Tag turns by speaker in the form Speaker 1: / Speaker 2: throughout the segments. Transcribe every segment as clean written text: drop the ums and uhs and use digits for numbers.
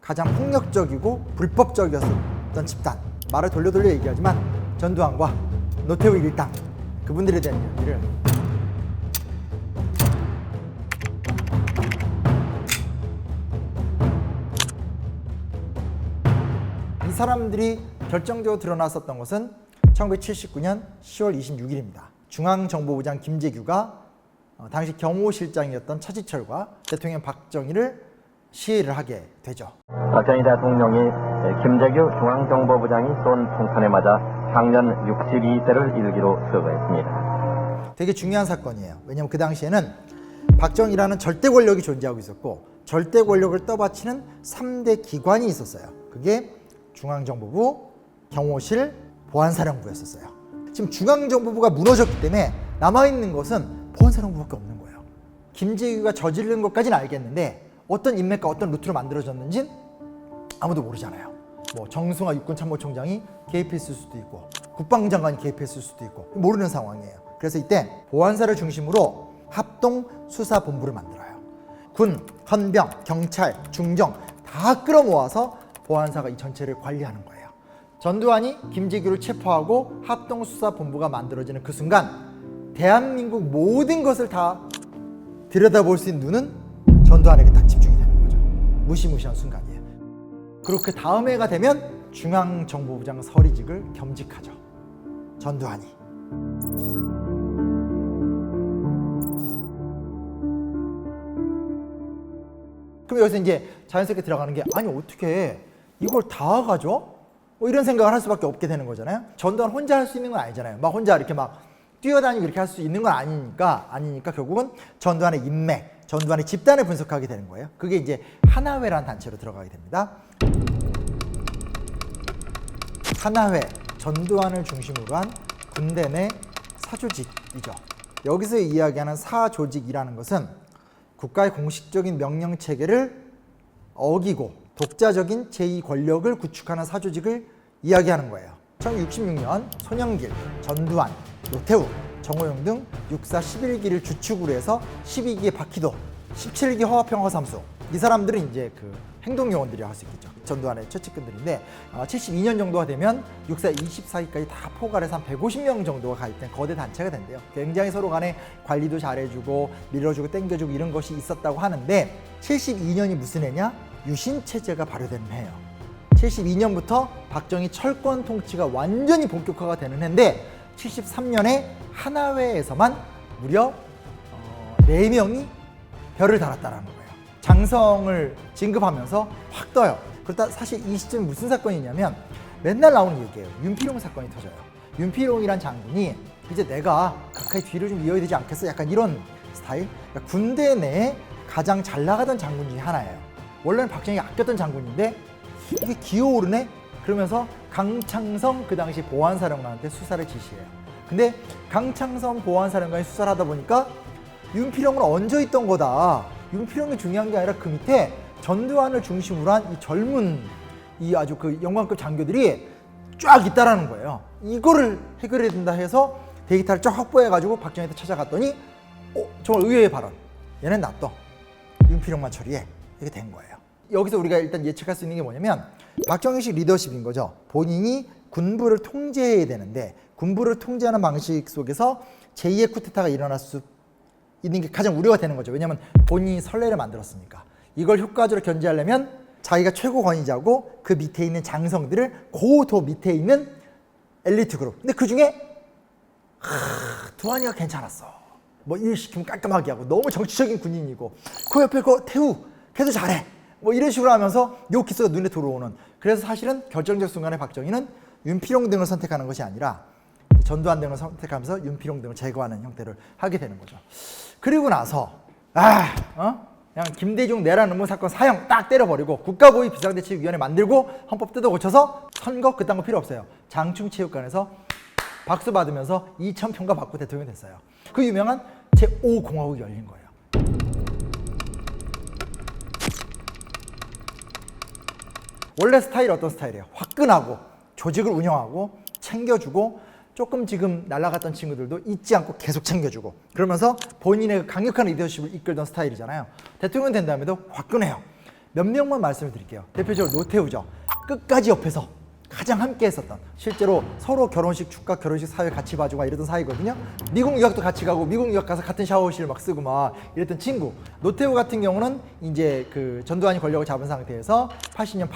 Speaker 1: 가장 폭력적이고 불법적이었던 집단, 말을 돌려 얘기하지만 전두환과 노태우 일당, 그분들에 대한 이야기를 이 사람들이 결정적으로 드러났었던 것은 1979년 10월 26일입니다. 중앙정보부장 김재규가 당시 경호실장이었던 차지철과 대통령 박정희를 시해를 하게 되죠.
Speaker 2: 박정희 대통령이 김재규 중앙정보부장이 쏜 폭탄에 맞아 향년 62세를 일기로 서거했습니다.
Speaker 1: 되게 중요한 사건이에요. 왜냐하면 그 당시에는 박정희라는 절대 권력이 존재하고 있었고 절대 권력을 떠받치는 3대 기관이 있었어요. 그게 중앙정보부, 경호실, 보안사령부였었어요. 지금 중앙정보부가 무너졌기 때문에 남아있는 것은 보안사령부밖에 없는 거예요. 김재규가 저지른 것까지는 알겠는데 어떤 인맥과 어떤 루트로 만들어졌는지는 아무도 모르잖아요. 뭐 정승화 육군참모총장이 개입했을 수도 있고 국방장관이 개입했을 수도 있고 모르는 상황이에요. 그래서 이때 보안사를 중심으로 합동수사본부를 만들어요. 군, 헌병, 경찰, 중정 다 끌어모아서 보안사가 이 전체를 관리하는 거예요. 전두환이 김재규를 체포하고 합동수사본부가 만들어지는 그 순간 대한민국 모든 것을 다 들여다볼 수 있는 눈은 전두환에게 딱 집중이 되는 거죠. 무시무시한 순간이에요. 그리고 그 다음 해가 되면 중앙정보부장 서리직을 겸직하죠. 전두환이. 그럼 여기서 이제 자연스럽게 들어가는 게 아니 어떻게 이걸 다 가져? 뭐 이런 생각을 할 수밖에 없게 되는 거잖아요. 전두환 혼자 할 수 있는 건 아니잖아요. 막 혼자 이렇게 막 뛰어다니고 이렇게 할 수 있는 건 아니니까 결국은 전두환의 인맥, 전두환의 집단을 분석하게 되는 거예요. 그게 이제 하나회라는 단체로 들어가게 됩니다. 하나회, 전두환을 중심으로 한 군대 내 사조직이죠. 여기서 이야기하는 사조직이라는 것은 국가의 공식적인 명령 체계를 어기고 독자적인 제2권력을 구축하는 사조직을 이야기하는 거예요. 1966년 손영길, 전두환, 노태우, 정호영 등 육사 11기를 주축으로 해서 12기의 박희도, 17기 허화평, 허삼수 이 사람들은 이제 그 행동요원들이라고 할 수 있겠죠. 전두환의 최측근들인데 72년 정도가 되면 육사 24기까지 다 포괄해서 한 150명 정도가 가입된 거대 단체가 된대요. 굉장히 서로 간에 관리도 잘해주고 밀어주고 땡겨주고 이런 것이 있었다고 하는데 72년이 무슨 해냐? 유신체제가 발효되는 해예요. 72년부터 박정희 철권 통치가 완전히 본격화가 되는 해인데 73년에 하나회에서만 무려 4명이 별을 달았다는 거예요. 장성을 진급하면서 확 떠요. 그렇다 사실 이 시점이 무슨 사건이냐면 맨날 나오는 얘기예요. 윤필용 사건이 터져요. 윤필용이란 장군이 이제 내가 가까이 뒤를 좀 이어야 되지 않겠어? 약간 이런 스타일. 그러니까 군대 내에 가장 잘 나가던 장군 중에 하나예요. 원래는 박정희가 아꼈던 장군인데 이게 기어오르네? 그러면서 강창성 그 당시 보안사령관한테 수사를 지시해요. 근데 강창성 보안사령관이 수사를 하다 보니까 윤필용은 얹어있던 거다. 윤필용이 중요한 게 아니라 그 밑에 전두환을 중심으로 한 이 젊은 이 아주 그 영광급 장교들이 쫙 있다라는 거예요. 이거를 해결해야 된다 해서 데이터를 쫙 확보해가지고 박정희한테 찾아갔더니 정말 의외의 발언. 얘는 놔둬. 윤필용만 처리해. 이렇게 된 거예요. 여기서 우리가 일단 예측할 수 있는 게 뭐냐면 박정희식 리더십인 거죠. 본인이 군부를 통제해야 되는데 군부를 통제하는 방식 속에서 제2의 쿠데타가 일어날 수 있는 게 가장 우려가 되는 거죠. 왜냐하면 본인이 선례를 만들었으니까. 이걸 효과적으로 견제하려면 자기가 최고 권위자고 그 밑에 있는 장성들을 더 밑에 있는 엘리트 그룹. 근데 그 중에 두한이가 괜찮았어. 뭐 일 시키면 깔끔하게 하고 너무 정치적인 군인이고 그 옆에 그 태우 걔도 잘해. 뭐 이런 식으로 하면서 요키스가 눈에 들어오는. 그래서 사실은 결정적 순간에 박정희는 윤필용 등을 선택하는 것이 아니라 전두환 등을 선택하면서 윤필용 등을 제거하는 형태를 하게 되는 거죠. 그리고 나서 그냥 김대중 내란 음모 사건 사형 딱 때려버리고 국가보위 비상대책위원회 만들고 헌법 뜯어 고쳐서 선거 그딴 거 필요 없어요. 장충체육관에서 박수 받으면서 2,000표가 받고 대통령이 됐어요. 그 유명한 제5공화국이 열린 거예요. 원래 스타일이 어떤 스타일이에요? 화끈하고 조직을 운영하고 챙겨주고 조금 지금 날아갔던 친구들도 잊지 않고 계속 챙겨주고 그러면서 본인의 강력한 리더십을 이끌던 스타일이잖아요. 대통령 된 다음에도 화끈해요. 몇 명만 말씀을 드릴게요. 대표적으로 노태우죠. 끝까지 옆에서 가장 함께 했었던, 실제로 서로 결혼식, 축가, 결혼식 사회 같이 봐주고 막 이러던 사이거든요. 미국 유학도 같이 가고 미국 유학 가서 같은 샤워실 막 쓰고 막 이랬던 친구. 노태우 같은 경우는 이제 그 전두환이 권력을 잡은 상태에서 80년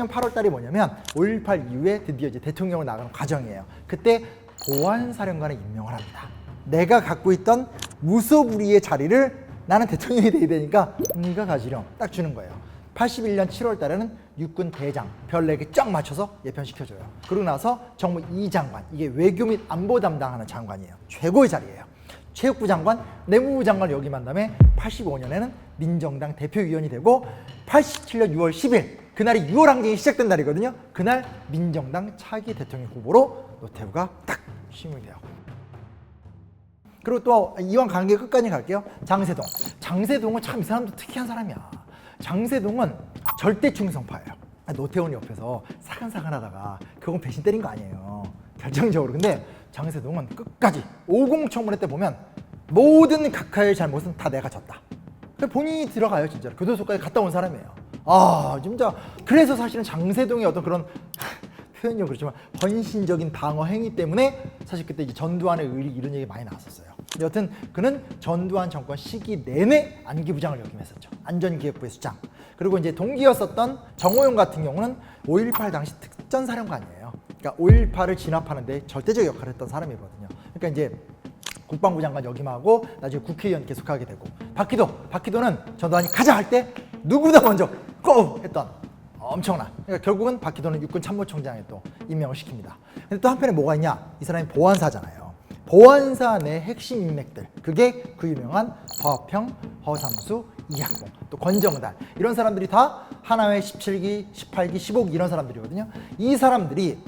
Speaker 1: 8월달이 뭐냐면 5.18 이후에 드디어 이제 대통령을 나가는 과정이에요. 그때 보안사령관을 임명을 합니다. 내가 갖고 있던 무소불위의 자리를 나는 대통령이 돼야 되니까 네가 가지렴 딱 주는 거예요. 81년 7월 달에는 육군 대장 별 4개 쫙 맞춰서 예편시켜줘요. 그러고 나서 정무 2장관, 이게 외교 및 안보 담당하는 장관이에요. 최고의 자리예요. 체육부 장관, 내무부 장관을 역임한 다음에 85년에는 민정당 대표위원이 되고 87년 6월 10일, 그날이 6월 항쟁이 시작된 날이거든요. 그날 민정당 차기 대통령 후보로 노태우가 딱 시임이 돼요. 그리고 또 이왕 관계 끝까지 갈게요. 장세동. 장세동은 참 이 사람도 특이한 사람이야. 장세동은 절대 충성파예요. 노태우는 옆에서 사근사근하다가 그건 배신 때린 거 아니에요. 결정적으로. 근데 장세동은 끝까지 50청문회 때 보면 모든 각하의 잘못은 다 내가 졌다. 본인이 들어가요. 진짜로. 교도소까지 갔다 온 사람이에요. 아 진짜. 그래서 사실은 장세동의 어떤 그런 표현이 그렇지만 헌신적인 방어 행위 때문에 사실 그때 이제 전두환의 의리 이런 얘기 많이 나왔었어요. 여튼 그는 전두환 정권 시기 내내 안기부장을 역임했었죠. 안전기획부의 수장. 그리고 이제 동기였었던 정호용 같은 경우는 5.18 당시 특전사령관이에요. 그러니까 5.18을 진압하는데 절대적 역할을 했던 사람이거든요. 그러니까 이제 국방부 장관 역임하고 나중에 국회의원 계속하게 되고, 박희도는 전두환이 가자 할 때 누구보다 먼저 고! 했던 엄청난. 그러니까 결국은 박희도는 육군 참모총장에 또 임명을 시킵니다. 근데 또 한편에 뭐가 있냐? 이 사람이 보안사잖아요. 보안사 내 핵심 인맥들, 그게 그 유명한 허평, 허삼수, 이학봉, 또 권정달, 이런 사람들이 다 하나회 17기, 18기, 15기 이런 사람들이거든요. 이 사람들이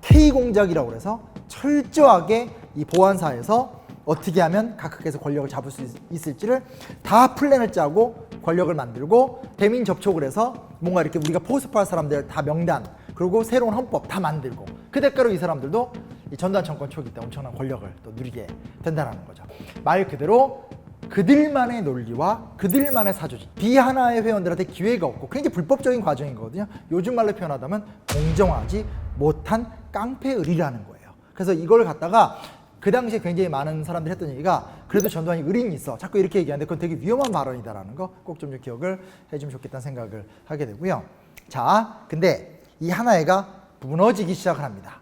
Speaker 1: K공작이라고 해서 철저하게 이 보안사에서 어떻게 하면 각각에서 권력을 잡을 수 있을지를 다 플랜을 짜고 권력을 만들고 대민 접촉을 해서 뭔가 이렇게 우리가 포섭할 사람들 다 명단, 그리고 새로운 헌법 다 만들고, 그 대가로 이 사람들도 이 전두환 정권 초기 때 엄청난 권력을 또 누리게 된다는 거죠. 말 그대로 그들만의 논리와 그들만의 사조직, 비하나의 회원들한테 기회가 없고 굉장히 불법적인 과정이거든요. 요즘 말로 표현하자면 공정하지 못한 깡패의리라는 거예요. 그래서 이걸 갖다가 그 당시에 굉장히 많은 사람들이 했던 얘기가, 그래도 전두환이 의리는 있어, 자꾸 이렇게 얘기하는데 그건 되게 위험한 발언이다라는 거 꼭 좀 기억을 해주면 좋겠다는 생각을 하게 되고요. 자, 근데 이 하나회가 무너지기 시작을 합니다.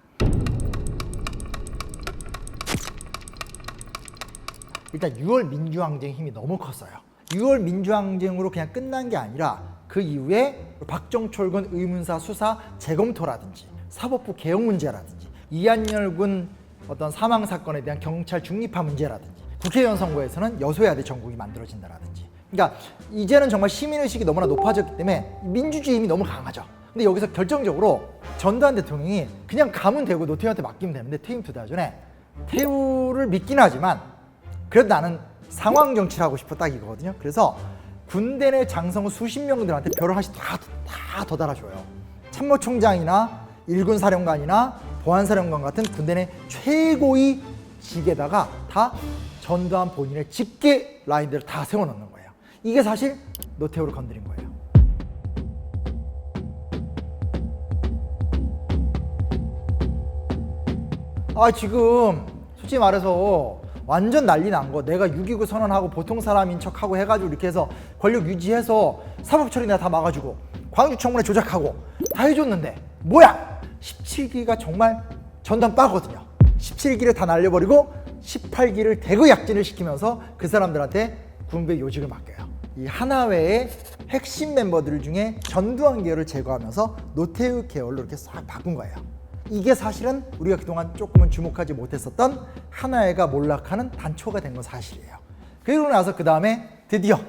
Speaker 1: 일단 6월 민주항쟁 힘이 너무 컸어요. 6월 민주항쟁으로 그냥 끝난 게 아니라 그 이후에 박정철군 의문사 수사 재검토라든지 사법부 개혁 문제라든지 이한열 군 어떤 사망 사건에 대한 경찰 중립화 문제라든지 국회의원 선거에서는 여소야대 전국이 만들어진다라든지, 그러니까 이제는 정말 시민의식이 너무나 높아졌기 때문에 민주주의 힘이 너무 강하죠. 근데 여기서 결정적으로 전두환 대통령이 그냥 가면 되고 노태우한테 맡기면 되는데, 퇴임 2달 전에 태우를 믿긴 하지만 그래도 나는 상황 정치를 하고 싶어, 딱 이거거든요. 그래서 군대 내 장성우 수십 명들한테 별을 하나씩 다 더 달아줘요. 참모총장이나 일군 사령관이나 보안사령관 같은 군대 내 최고의 직에다가 다 전두환 본인의 직계 라인들을 다 세워놓는 거예요. 이게 사실 노태우를 건드린 거예요. 지금 솔직히 말해서 완전 난리 난 거, 내가 6.29 선언하고 보통 사람인 척하고 해가지고 이렇게 해서 권력 유지해서 사법 처리 내가 다 막아주고 광주청문회 조작하고 다 해줬는데 뭐야? 17기가 정말 전두환 빠거든요. 17기를 다 날려버리고 18기를 대거 약진을 시키면서 그 사람들한테 군부의 요직을 맡겨요. 이 하나회의 핵심 멤버들 중에 전두환 계열을 제거하면서 노태우 계열로 이렇게 싹 바꾼 거예요. 이게 사실은 우리가 그동안 조금은 주목하지 못했었던 하나회가 몰락하는 단초가 된 건 사실이에요. 그리고 나서 그 다음에 드디어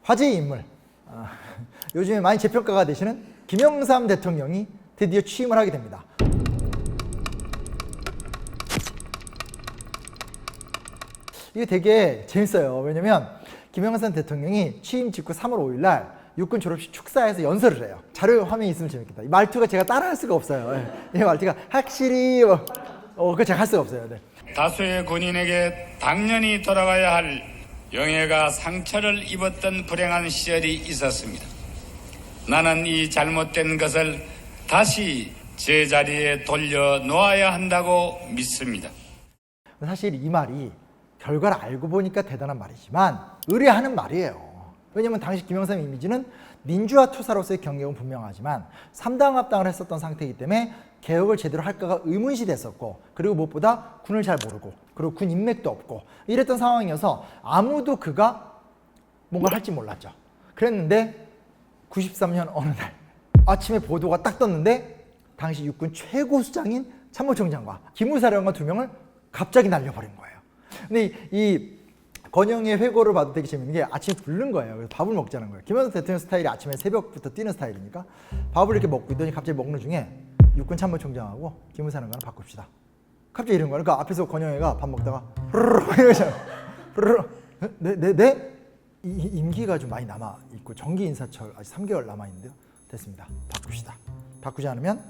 Speaker 1: 화제의 인물, 요즘에 많이 재평가가 되시는 김영삼 대통령이 드디어 취임을 하게 됩니다. 이게 되게 재밌어요. 왜냐면 김영삼 대통령이 취임 직후 3월 5일 날 육군 졸업식 축사에서 연설을 해요. 자료 화면이 있으면 재밌겠다. 이 말투가 제가 따라할 수가 없어요. 이 말투가 확실히 그거 제가 할 수가 없어요. 네.
Speaker 3: 다수의 군인에게 당연히 돌아가야 할 영예가 상처를 입었던 불행한 시절이 있었습니다. 나는 이 잘못된 것을 다시 제자리에 돌려놓아야 한다고 믿습니다.
Speaker 1: 사실 이 말이 결과를 알고 보니까 대단한 말이지만 의뢰하는 말이에요. 왜냐하면 당시 김영삼 이미지는 민주화 투사로서의 경력은 분명하지만 3당 합당을 했었던 상태이기 때문에 개혁을 제대로 할까가 의문시 됐었고, 그리고 무엇보다 군을 잘 모르고, 그리고 군 인맥도 없고 이랬던 상황이어서 아무도 그가 뭔가를 할지 몰랐죠. 그랬는데 93년 어느 날 아침에 보도가 딱 떴는데 당시 육군 최고 수장인 참모총장과 기무사령관 2명을 갑자기 날려버린 거예요. 근데 이 권영의 회고를 봐도 되게 재밌는 게 아침에 부른 거예요. 그래서 밥을 먹자는 거예요. 김영삼 대통령 스타일이 아침에 새벽부터 뛰는 스타일이니까 밥을 이렇게 먹고 있더니 갑자기 먹는 중에 육군 참모총장하고 기무사령관을 바꿉시다. 갑자기 이런 거예요. 그러니까 앞에서 권영애가 밥 먹다가 네? 임기가 좀 많이 남아 있고 정기 인사철 아직 3개월 남아 있는데요. 됐습니다. 바꿉시다. 바꾸지 않으면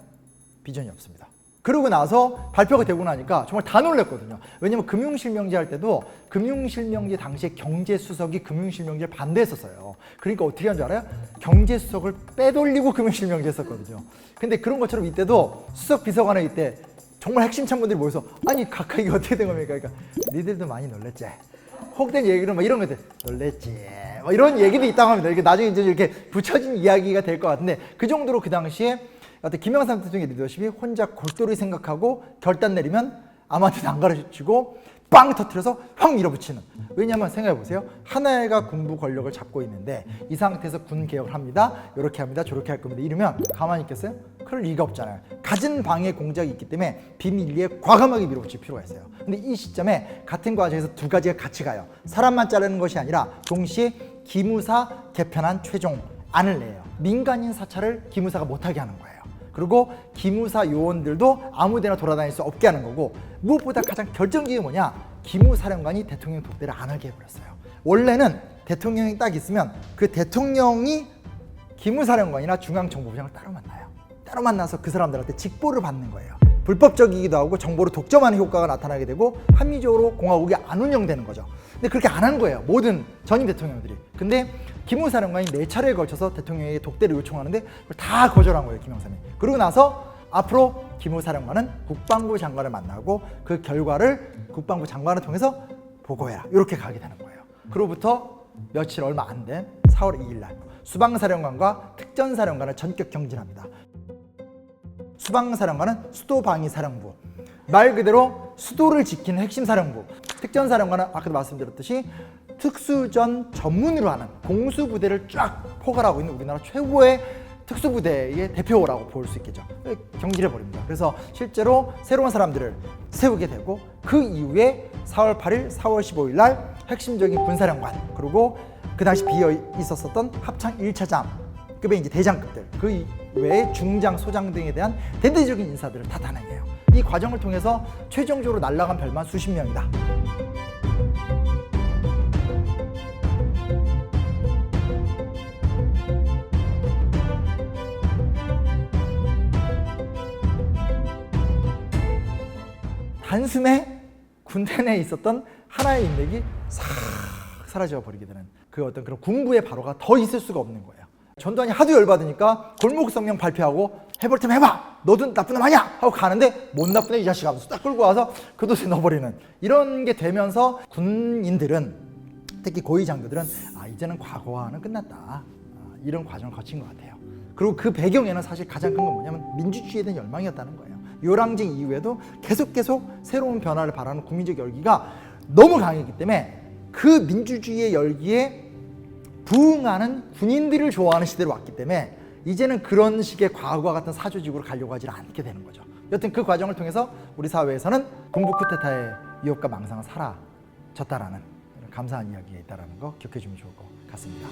Speaker 1: 비전이 없습니다. 그러고 나서 발표가 되고 나니까 정말 다 놀랐거든요. 왜냐면 금융실명제 할 때도 금융실명제 당시에 경제수석이 금융실명제를 반대했었어요. 그러니까 어떻게 한 줄 알아요? 경제수석을 빼돌리고 금융실명제 했었거든요. 근데 그런 것처럼 이때도 수석 비서관회 이때 정말 핵심 참모들이 모여서 아니 각하 이게 어떻게 된 겁니까? 그러니까 니들도 많이 놀랬지. 혹된 얘기는 막 이런 것들 놀랬지. 막 이런 얘기도 있다고 합니다. 이게 나중에 이제 이렇게 붙여진 이야기가 될 것 같은데 그 정도로 그 당시에 어떤 김영삼 대통령의 리더십이 혼자 골똘히 생각하고 결단 내리면 아무한테도 안 가르치고 빵 터뜨려서 확 밀어붙이는. 왜냐하면 생각해보세요. 하나회가 군부 권력을 잡고 있는데 이 상태에서 군 개혁을 합니다. 이렇게 합니다. 저렇게 할 겁니다. 이러면 가만히 있겠어요? 그럴 리가 없잖아요. 갖은 방해 공작이 있기 때문에 비밀리에 과감하게 밀어붙일 필요가 있어요. 근데 이 시점에 같은 과정에서 두 가지가 같이 가요. 사람만 자르는 것이 아니라 동시에 기무사 개편안 최종 안을 내요. 민간인 사찰을 기무사가 못하게 하는 거예요. 그리고 기무사 요원들도 아무데나 돌아다닐 수 없게 하는 거고, 무엇보다 가장 결정적인 게 뭐냐, 기무사령관이 대통령 독대를 안 하게 해버렸어요. 원래는 대통령이 딱 있으면 그 대통령이 기무사령관이나 중앙정보부장을 따로 만나요. 따로 만나서 그 사람들한테 직보를 받는 거예요. 불법적이기도 하고 정보를 독점하는 효과가 나타나게 되고 합리적으로 공화국이 안 운영되는 거죠. 근데 그렇게 안 한 거예요. 모든 전임 대통령들이. 근데 기무사령관이 4차례에 걸쳐서 대통령에게 독대를 요청하는데 그걸 다 거절한 거예요, 김영삼이. 그러고 나서 앞으로 기무사령관은 국방부 장관을 만나고 그 결과를 국방부 장관을 통해서 보고해라. 이렇게 가게 되는 거예요. 그로부터 며칠 얼마 안 된 4월 2일 날 수방사령관과 특전사령관을 전격 경진합니다. 수방사령관은 수도방위사령부, 말 그대로 수도를 지키는 핵심 사령부. 특전사령관은 아까도 말씀드렸듯이 특수전 전문으로 하는 공수부대를 쫙 포괄하고 있는 우리나라 최고의 특수부대의 대표라고 볼 수 있겠죠. 경질해버립니다. 그래서 실제로 새로운 사람들을 세우게 되고, 그 이후에 4월 8일, 4월 15일 날 핵심적인 군사령관, 그리고 그 당시 비어 있었던 합창 1차장 급의 이제 대장급들, 그 외에 중장, 소장 등에 대한 대대적인 인사들을 다 단행해요. 이 과정을 통해서 최종적으로 날아간 별만 수십 명이다. 단숨에 군대 내에 있었던 하나의 인맥이 싹 사라져 버리게 되는 그 어떤 그런 군부의 발화가 더 있을 수가 없는 거예요. 전두환이 하도 열받으니까 골목 성명 발표하고 해볼 테면 해봐, 너도 나쁜 놈 아니야 하고 가는데 못 나쁜 애 이 자식 하면서 딱 끌고 와서 그 도시에 넣어버리는, 이런 게 되면서 군인들은, 특히 고위 장교들은 이제는 과거와는 끝났다, 이런 과정을 거친 것 같아요. 그리고 그 배경에는 사실 가장 큰 건 뭐냐면 민주주의에 대한 열망이었다는 거예요. 요랑쟁 이후에도 계속 새로운 변화를 바라는 국민적 열기가 너무 강했기 때문에 그 민주주의의 열기에 부응하는 군인들을 좋아하는 시대로 왔기 때문에 이제는 그런 식의 과거와 같은 사조직으로 가려고 하지 않게 되는 거죠. 여튼 그 과정을 통해서 우리 사회에서는 군부 쿠데타의 위협과 망상은 사라졌다라는 감사한 이야기가 있다는 거 기억해 주면 좋을 것 같습니다.